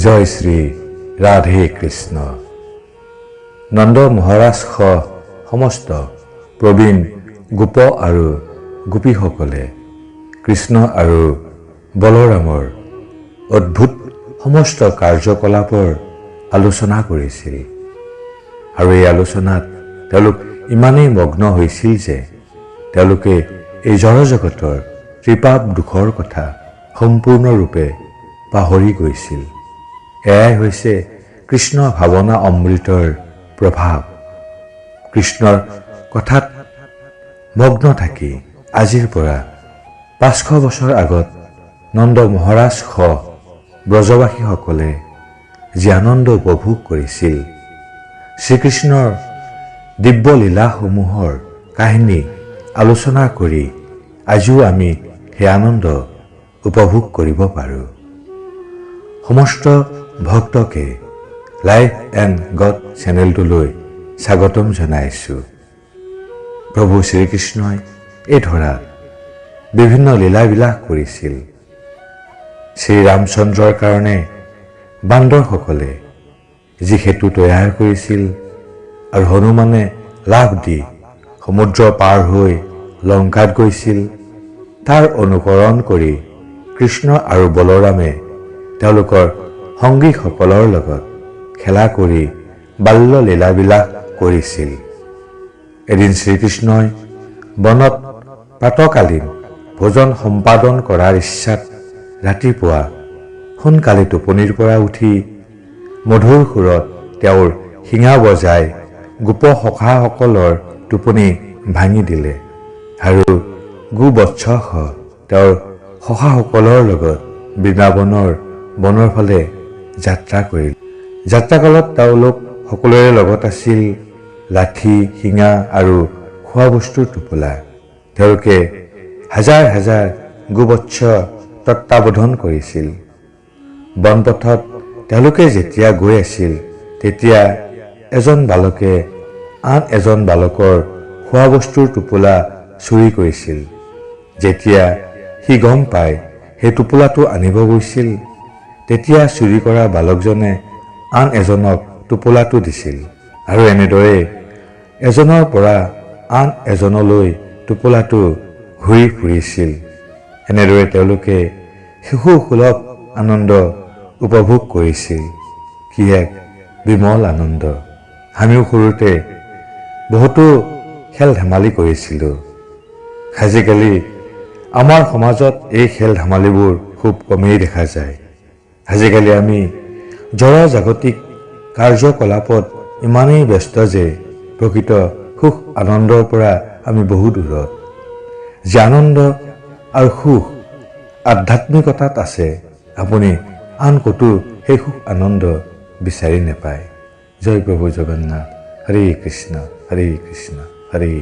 জয় শ্ৰী ৰাধে কৃষ্ণ। নন্দ মহাৰাজ সমস্ত প্ৰবীণ গোপ আৰু গোপীসকলে কৃষ্ণ আৰু বলৰামৰ অদ্ভুত সমস্ত কাৰ্যকলাপৰ আলোচনা কৰিছিল আৰু এই আলোচনাত তেওঁলোক ইমানেই মগ্ন হৈছিল যে তেওঁলোকে এই জড়জগতৰ ত্ৰিপাপ দুখৰ কথা সম্পূৰ্ণৰূপে পাহৰি গৈছিল। এয়াই হৈছে কৃষ্ণ ভাৱনা অমৃতৰ প্ৰভাৱ। কৃষ্ণৰ কথাত মগ্ন থাকি আজিৰ পৰা 500 বছৰ আগত নন্দ মহাৰাজ ব্ৰজবাসীসকলে যি আনন্দ উপভোগ কৰিছিল, শ্ৰীকৃষ্ণৰ দিব্য লীলাসমূহৰ কাহিনী আলোচনা কৰি আজিও আমি সেই আনন্দ উপভোগ কৰিব পাৰোঁ। সমস্ত ভক্তকে লাইফ এণ্ড গড চেনেলটোলৈ স্বাগতম জনাইছোঁ। প্ৰভু শ্ৰীকৃষ্ণই এই ধৰাত বিভিন্ন লীলাবিলাস কৰিছিল। শ্ৰীৰামচন্দ্ৰৰ কাৰণে বান্দৰসকলে যি সেতু তৈয়াৰ কৰিছিল আৰু হনুমানে লাভ দি সমুদ্ৰ পাৰ হৈ লংকাত গৈছিল, তাৰ অনুকৰণ কৰি কৃষ্ণ আৰু বলৰামে তেওঁলোকৰ সংগীসকলৰ লগত খেলা কৰি বাল্য লীলাবিলাস কৰিছিল। এদিন শ্ৰীকৃষ্ণই বনত প্ৰাতকালীন ভোজন সম্পাদন কৰাৰ ইচ্ছাত ৰাতিপুৱা সোনকালে টোপনিৰ পৰা উঠি মধুৰ সুৰত তেওঁৰ শিঙা বজাই গোপ সখাসকলৰ টোপনি ভাঙি দিলে আৰু গোবৎসসহ তেওঁৰ সখাসকলৰ লগত বৃন্দাবনৰ বনৰ ফালে যাত্ৰা কৰিল। যাত্ৰাকালত তেওঁলোক সকলোৰে লগত আছিল লাঠি, শিঙা আৰু খোৱা বস্তুৰ টোপোলা। তেওঁলোকে হাজাৰ হাজাৰ গোবৎস তত্বাৱধান কৰিছিল। বনপথত তেওঁলোকে যেতিয়া গৈ আছিল, তেতিয়া এজন বালকে আন এজন বালকৰ খোৱা বস্তুৰ টোপোলা চুৰি কৰিছিল। যেতিয়া সি গম পায় সেই টোপোলাটো আনিব গৈছিল, তেতিয়া চুৰি কৰা বালকজনে আন এজনক টোপোলাটো দিছিল আৰু এনেদৰে এজনৰ পৰা আন এজনলৈ টোপোলাটো ঘূৰি ফুৰিছিল। এনেদৰে তেওঁলোকে শিশুসুলভ আনন্দ উপভোগ কৰিছিল। কি এক বিমল আনন্দ! আমিও সৰুতে বহুতো খেল ধেমালি কৰিছিলোঁ। আজিকালি আমাৰ সমাজত এই খেল ধেমালিবোৰ খুব কমেই দেখা যায়। আজিকালি আমি জড়জাগতিক কাৰ্যকলাপত ইমানেই ব্যস্ত যে প্ৰকৃত সুখ আনন্দৰ পৰা আমি বহু দূৰত। যি আনন্দ আৰু সুখ আধ্যাত্মিকতাত আছে, আপুনি আন ক'তো সেই সুখ আনন্দ বিচাৰি নাপায়। জয় প্ৰভু জগন্নাথ। হৰে কৃষ্ণ হৰে কৃষ্ণ হৰে